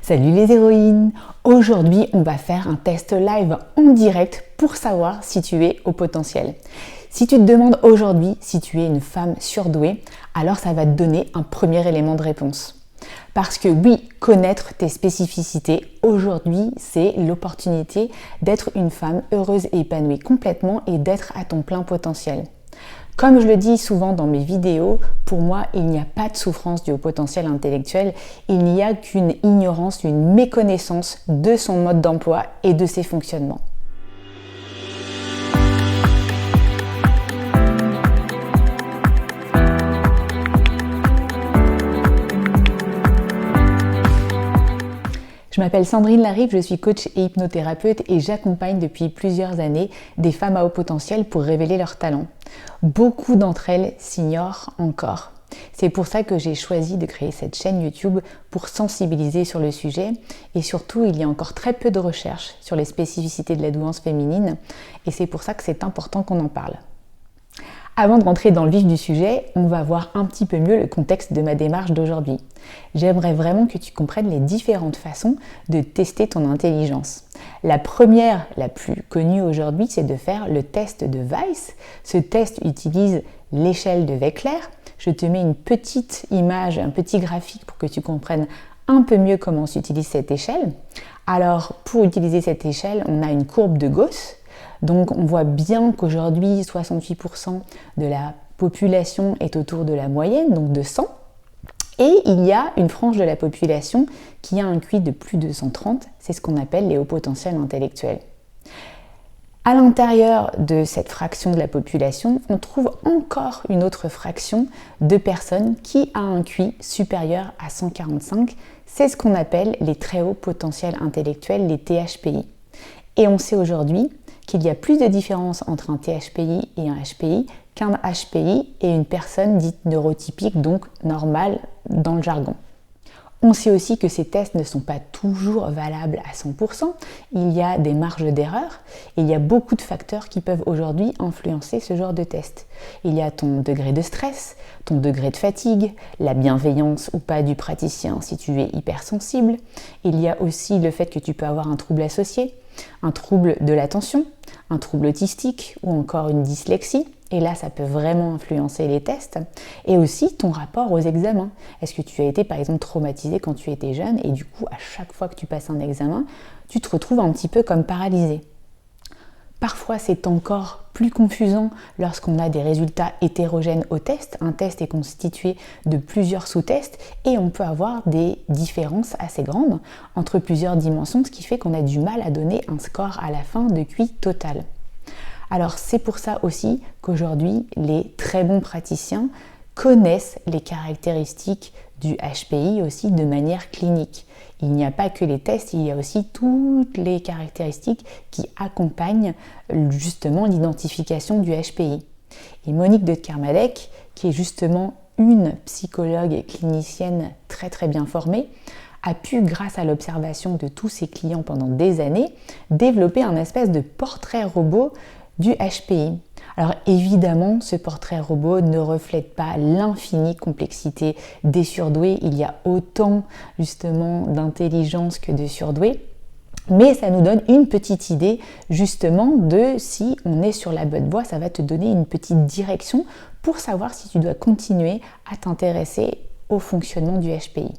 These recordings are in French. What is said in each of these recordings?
Salut les héroïnes! Aujourd'hui, on va faire un test live en direct pour savoir si tu es au potentiel. Si tu te demandes aujourd'hui si tu es une femme surdouée, alors ça va te donner un premier élément de réponse. Parce que oui, connaître tes spécificités, aujourd'hui, c'est l'opportunité d'être une femme heureuse et épanouie complètement et d'être à ton plein potentiel. Comme je le dis souvent dans mes vidéos, pour moi, il n'y a pas de souffrance due au potentiel intellectuel, il n'y a qu'une ignorance, une méconnaissance de son mode d'emploi et de ses fonctionnements. Je m'appelle Sandrine Larive, je suis coach et hypnothérapeute et j'accompagne depuis plusieurs années des femmes à haut potentiel pour révéler leurs talents. Beaucoup d'entre elles s'ignorent encore. C'est pour ça que j'ai choisi de créer cette chaîne YouTube pour sensibiliser sur le sujet et surtout il y a encore très peu de recherches sur les spécificités de la douance féminine et c'est pour ça que c'est important qu'on en parle. Avant de rentrer dans le vif du sujet, on va voir un petit peu mieux le contexte de ma démarche d'aujourd'hui. J'aimerais vraiment que tu comprennes les différentes façons de tester ton intelligence. La première, la plus connue aujourd'hui, c'est de faire le test de Weiss. Ce test utilise l'échelle de Wechsler. Je te mets une petite image, un petit graphique pour que tu comprennes un peu mieux comment s'utilise cette échelle. Alors, pour utiliser cette échelle, on a une courbe de Gauss. Donc on voit bien qu'aujourd'hui 68% de la population est autour de la moyenne, donc de 100. Et il y a une frange de la population qui a un QI de plus de 130, c'est ce qu'on appelle les hauts potentiels intellectuels. À l'intérieur de cette fraction de la population, on trouve encore une autre fraction de personnes qui a un QI supérieur à 145. C'est ce qu'on appelle les très hauts potentiels intellectuels, les THPI. Et on sait aujourd'hui qu'il y a plus de différence entre un THPI et un HPI qu'un HPI et une personne dite neurotypique, donc normale dans le jargon. On sait aussi que ces tests ne sont pas toujours valables à 100%, il y a des marges d'erreur et il y a beaucoup de facteurs qui peuvent aujourd'hui influencer ce genre de test. Il y a ton degré de stress, ton degré de fatigue, la bienveillance ou pas du praticien si tu es hypersensible. Il y a aussi le fait que tu peux avoir un trouble associé, un trouble de l'attention, un trouble autistique ou encore une dyslexie. Et là, ça peut vraiment influencer les tests. Et aussi ton rapport aux examens. Est-ce que tu as été par exemple traumatisé quand tu étais jeune et du coup, à chaque fois que tu passes un examen, tu te retrouves un petit peu comme paralysé. Parfois, c'est encore plus confusant lorsqu'on a des résultats hétérogènes au test. Un test est constitué de plusieurs sous-tests et on peut avoir des différences assez grandes entre plusieurs dimensions, ce qui fait qu'on a du mal à donner un score à la fin de QI total. Alors c'est pour ça aussi qu'aujourd'hui, les très bons praticiens connaissent les caractéristiques du HPI aussi de manière clinique. Il n'y a pas que les tests, il y a aussi toutes les caractéristiques qui accompagnent justement l'identification du HPI. Et Monique de Kermadec, qui est justement une psychologue clinicienne très très bien formée, a pu, grâce à l'observation de tous ses clients pendant des années, développer un espèce de portrait robot du HPI. Alors évidemment, ce portrait robot ne reflète pas l'infinie complexité des surdoués. Il y a autant justement d'intelligence que de surdoués. Mais ça nous donne une petite idée justement de si on est sur la bonne voie. Ça va te donner une petite direction pour savoir si tu dois continuer à t'intéresser au fonctionnement du HPI.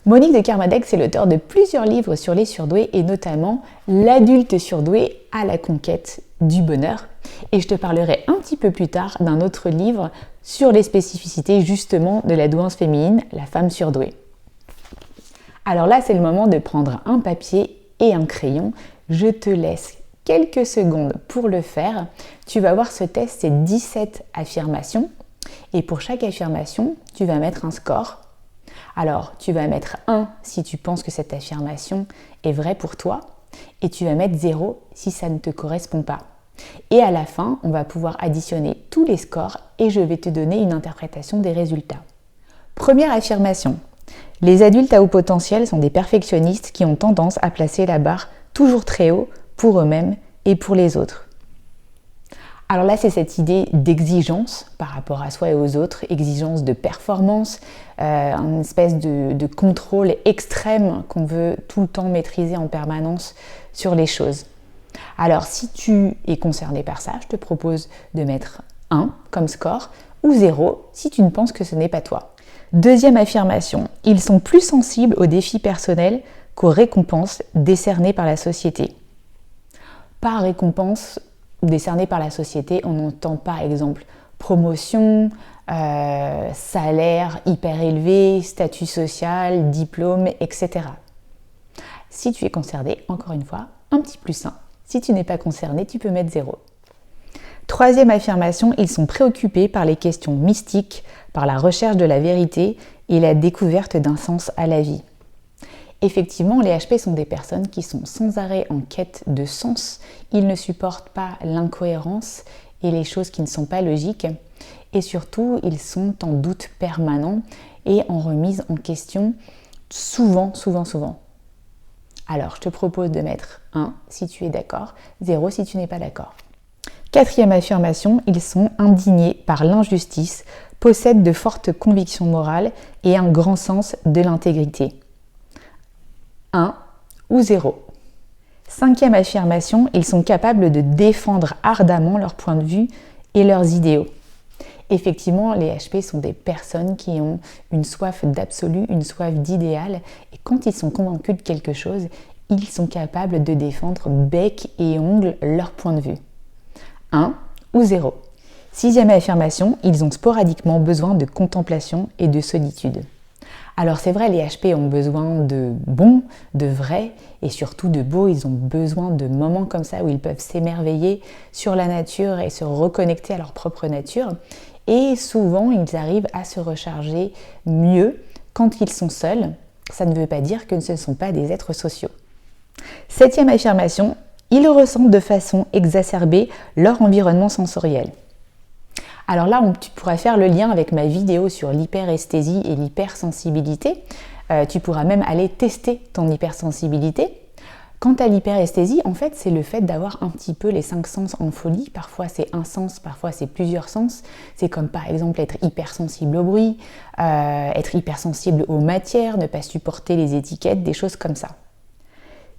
Monique de Kermadec, c'est l'auteur de plusieurs livres sur les surdoués et notamment L'adulte surdoué à la conquête du bonheur. Et je te parlerai un petit peu plus tard d'un autre livre sur les spécificités justement de la douance féminine, la femme surdouée. Alors là, c'est le moment de prendre un papier et un crayon. Je te laisse quelques secondes pour le faire. Tu vas voir ce test, c'est 17 affirmations. Et pour chaque affirmation, tu vas mettre un score. Alors, tu vas mettre 1 si tu penses que cette affirmation est vraie pour toi et tu vas mettre 0 si ça ne te correspond pas. Et à la fin, on va pouvoir additionner tous les scores et je vais te donner une interprétation des résultats. Première affirmation. Les adultes à haut potentiel sont des perfectionnistes qui ont tendance à placer la barre toujours très haut pour eux-mêmes et pour les autres. Alors là, c'est cette idée d'exigence par rapport à soi et aux autres, exigence de performance, une espèce de contrôle extrême qu'on veut tout le temps maîtriser en permanence sur les choses. Alors si tu es concerné par ça, je te propose de mettre 1 comme score ou 0 si tu ne penses que ce n'est pas toi. Deuxième affirmation, ils sont plus sensibles aux défis personnels qu'aux récompenses décernées par la société. Par récompense décernées par la société, on entend par exemple promotion, salaire hyper élevé, statut social, diplôme, etc. Si tu es concerné, encore une fois, un petit +1. Si tu n'es pas concerné, tu peux mettre 0. Troisième affirmation, ils sont préoccupés par les questions mystiques, par la recherche de la vérité et la découverte d'un sens à la vie. Effectivement, les HP sont des personnes qui sont sans arrêt en quête de sens. Ils ne supportent pas l'incohérence et les choses qui ne sont pas logiques. Et surtout, ils sont en doute permanent et en remise en question souvent. Alors, je te propose de mettre 1 si tu es d'accord, 0 si tu n'es pas d'accord. Quatrième affirmation, ils sont indignés par l'injustice, possèdent de fortes convictions morales et un grand sens de l'intégrité. 1 ou 0. Cinquième affirmation, ils sont capables de défendre ardemment leur point de vue et leurs idéaux. Effectivement, les HP sont des personnes qui ont une soif d'absolu, une soif d'idéal, et quand ils sont convaincus de quelque chose, ils sont capables de défendre bec et ongle leur point de vue. 1 ou 0. Sixième affirmation, ils ont sporadiquement besoin de contemplation et de solitude. Alors c'est vrai, les HP ont besoin de bon, de vrai et surtout de beau. Ils ont besoin de moments comme ça où ils peuvent s'émerveiller sur la nature et se reconnecter à leur propre nature. Et souvent, ils arrivent à se recharger mieux quand ils sont seuls. Ça ne veut pas dire que ce ne sont pas des êtres sociaux. Septième affirmation, ils ressentent de façon exacerbée leur environnement sensoriel. Alors là, tu pourras faire le lien avec ma vidéo sur l'hyperesthésie et l'hypersensibilité. Tu pourras même aller tester ton hypersensibilité. Quant à l'hyperesthésie, en fait, c'est le fait d'avoir un petit peu les 5 sens en folie. Parfois, c'est un sens, parfois, c'est plusieurs sens. C'est comme par exemple être hypersensible au bruit, être hypersensible aux matières, ne pas supporter les étiquettes, des choses comme ça.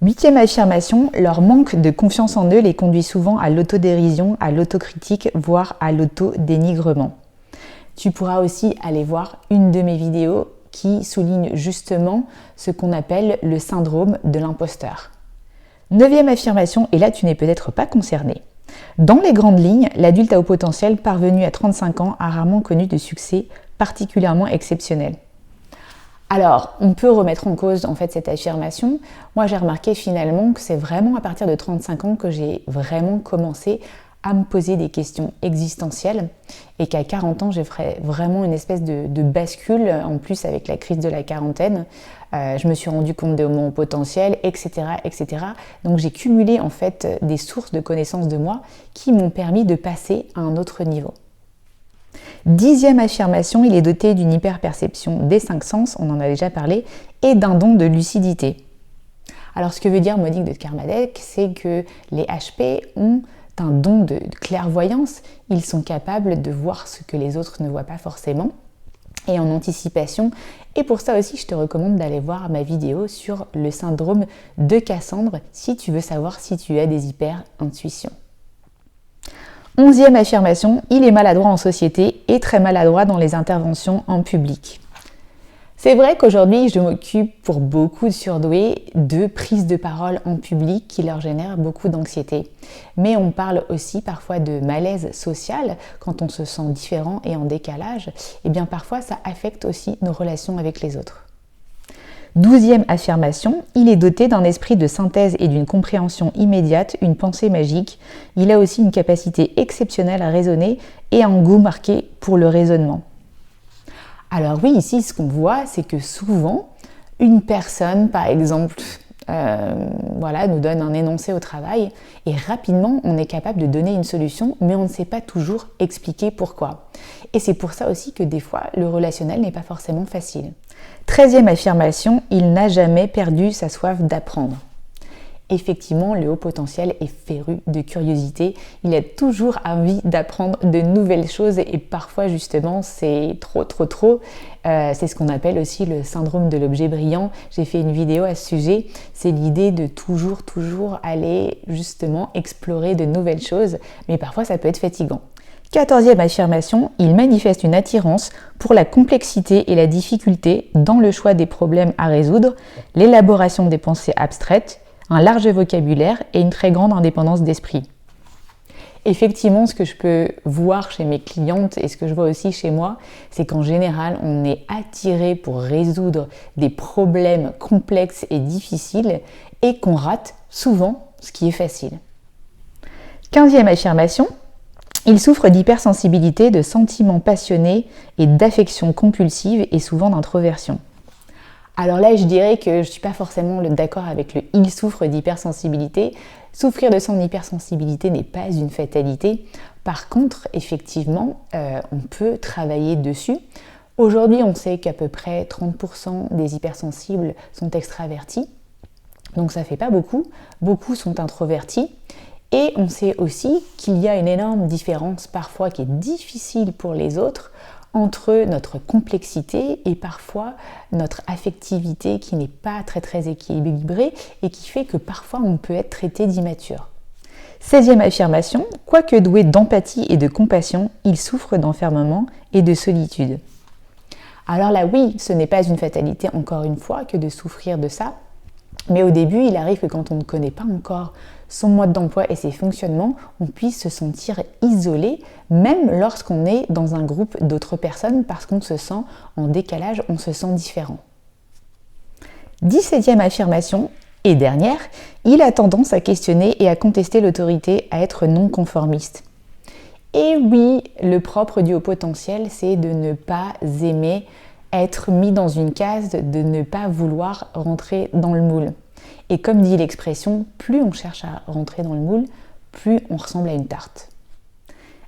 Huitième affirmation, leur manque de confiance en eux les conduit souvent à l'autodérision, à l'autocritique, voire à l'autodénigrement. Tu pourras aussi aller voir une de mes vidéos qui souligne justement ce qu'on appelle le syndrome de l'imposteur. Neuvième affirmation, et là tu n'es peut-être pas concerné. Dans les grandes lignes, l'adulte à haut potentiel parvenu à 35 ans a rarement connu de succès particulièrement exceptionnel. Alors, on peut remettre en cause en fait cette affirmation. Moi, j'ai remarqué finalement que c'est vraiment à partir de 35 ans que j'ai vraiment commencé à me poser des questions existentielles et qu'à 40 ans, j'ai fait vraiment une espèce de bascule, en plus avec la crise de la quarantaine. Je me suis rendu compte de mon potentiel, etc., etc. Donc, j'ai cumulé en fait des sources de connaissances de moi qui m'ont permis de passer à un autre niveau. Dixième affirmation, il est doté d'une hyperperception des 5 sens, on en a déjà parlé, et d'un don de lucidité. Alors ce que veut dire Monique de Kermadec, c'est que les HP ont un don de clairvoyance, ils sont capables de voir ce que les autres ne voient pas forcément, et en anticipation. Et pour ça aussi, je te recommande d'aller voir ma vidéo sur le syndrome de Cassandre, si tu veux savoir si tu as des hyper-intuitions. 11e affirmation, il est maladroit en société et très maladroit dans les interventions en public. C'est vrai qu'aujourd'hui, je m'occupe pour beaucoup de surdoués de prise de parole en public qui leur génère beaucoup d'anxiété. Mais on parle aussi parfois de malaise social quand on se sent différent et en décalage. Et bien parfois, ça affecte aussi nos relations avec les autres. 12e affirmation, il est doté d'un esprit de synthèse et d'une compréhension immédiate, une pensée magique. Il a aussi une capacité exceptionnelle à raisonner et un goût marqué pour le raisonnement. Alors oui, ici, ce qu'on voit, c'est que souvent, une personne, par exemple, nous donne un énoncé au travail et rapidement, on est capable de donner une solution, mais on ne sait pas toujours expliquer pourquoi. Et c'est pour ça aussi que des fois, le relationnel n'est pas forcément facile. 13e affirmation, il n'a jamais perdu sa soif d'apprendre. Effectivement, le haut potentiel est féru de curiosité. Il a toujours envie d'apprendre de nouvelles choses et parfois justement c'est trop. C'est ce qu'on appelle aussi le syndrome de l'objet brillant. J'ai fait une vidéo à ce sujet. C'est l'idée de toujours aller justement explorer de nouvelles choses, mais parfois ça peut être fatigant. 14e affirmation, il manifeste une attirance pour la complexité et la difficulté dans le choix des problèmes à résoudre, l'élaboration des pensées abstraites, un large vocabulaire et une très grande indépendance d'esprit. Effectivement, ce que je peux voir chez mes clientes et ce que je vois aussi chez moi, c'est qu'en général, on est attiré pour résoudre des problèmes complexes et difficiles et qu'on rate souvent ce qui est facile. 15e affirmation, il souffre d'hypersensibilité, de sentiments passionnés et d'affections compulsives et souvent d'introversion. Alors là, je dirais que je ne suis pas forcément d'accord avec le « il souffre d'hypersensibilité ». Souffrir de son hypersensibilité n'est pas une fatalité. Par contre, effectivement, on peut travailler dessus. Aujourd'hui, on sait qu'à peu près 30% des hypersensibles sont extravertis. Donc ça ne fait pas beaucoup. Beaucoup sont introvertis. Et on sait aussi qu'il y a une énorme différence parfois qui est difficile pour les autres entre notre complexité et parfois notre affectivité qui n'est pas très équilibrée et qui fait que parfois on peut être traité d'immature. 16e affirmation, quoique doué d'empathie et de compassion, il souffre d'enfermement et de solitude. Alors là oui, ce n'est pas une fatalité encore une fois que de souffrir de ça, mais au début il arrive que quand on ne connaît pas encore son mode d'emploi et ses fonctionnements, on puisse se sentir isolé, même lorsqu'on est dans un groupe d'autres personnes, parce qu'on se sent en décalage, on se sent différent. 17e affirmation, et dernière, il a tendance à questionner et à contester l'autorité, à être non conformiste. Et oui, le propre du haut potentiel, c'est de ne pas aimer être mis dans une case, de ne pas vouloir rentrer dans le moule. Et comme dit l'expression, plus on cherche à rentrer dans le moule, plus on ressemble à une tarte.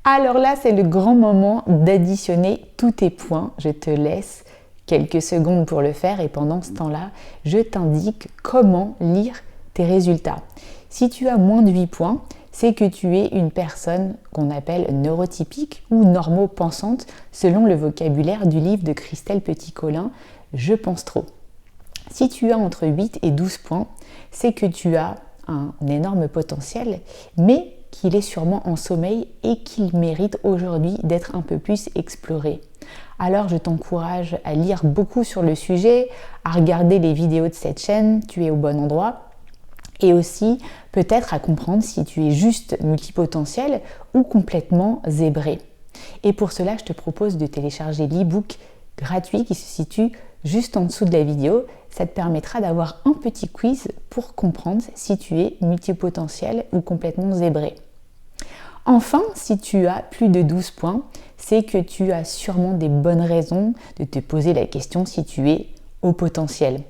Alors là, c'est le grand moment d'additionner tous tes points. Je te laisse quelques secondes pour le faire et pendant ce temps-là, je t'indique comment lire tes résultats. Si tu as moins de 8 points, c'est que tu es une personne qu'on appelle neurotypique ou normopensante selon le vocabulaire du livre de Christelle Petit-Colin, Je pense trop. Si tu as entre 8 et 12 points, c'est que tu as un énorme potentiel, mais qu'il est sûrement en sommeil et qu'il mérite aujourd'hui d'être un peu plus exploré. Alors je t'encourage à lire beaucoup sur le sujet, à regarder les vidéos de cette chaîne, tu es au bon endroit, et aussi peut-être à comprendre si tu es juste multipotentiel ou complètement zébré. Et pour cela, je te propose de télécharger l'e-book gratuit qui se situe juste en dessous de la vidéo. Ça te permettra d'avoir un petit quiz pour comprendre si tu es multipotentiel ou complètement zébré. Enfin, si tu as plus de 12 points, c'est que tu as sûrement des bonnes raisons de te poser la question si tu es haut potentiel.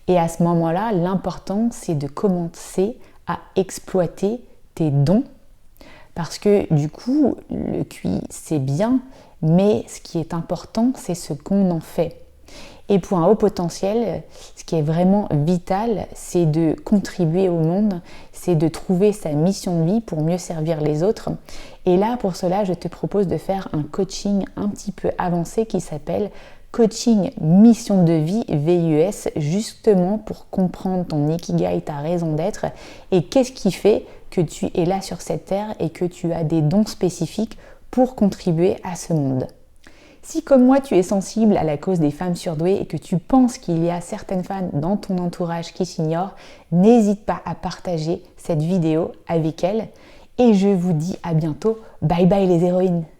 Et à ce moment-là, l'important, c'est de commencer à exploiter tes dons. Parce que du coup, le QI, c'est bien, mais ce qui est important, c'est ce qu'on en fait. Et pour un haut potentiel, ce qui est vraiment vital, c'est de contribuer au monde, c'est de trouver sa mission de vie pour mieux servir les autres. Et là, pour cela, je te propose de faire un coaching un petit peu avancé qui s'appelle Coaching Mission de Vie VUS, justement pour comprendre ton Ikigai, ta raison d'être, et qu'est-ce qui fait que tu es là sur cette terre et que tu as des dons spécifiques pour contribuer à ce monde. Si comme moi tu es sensible à la cause des femmes surdouées et que tu penses qu'il y a certaines femmes dans ton entourage qui s'ignorent, n'hésite pas à partager cette vidéo avec elles et je vous dis à bientôt. Bye bye les héroïnes!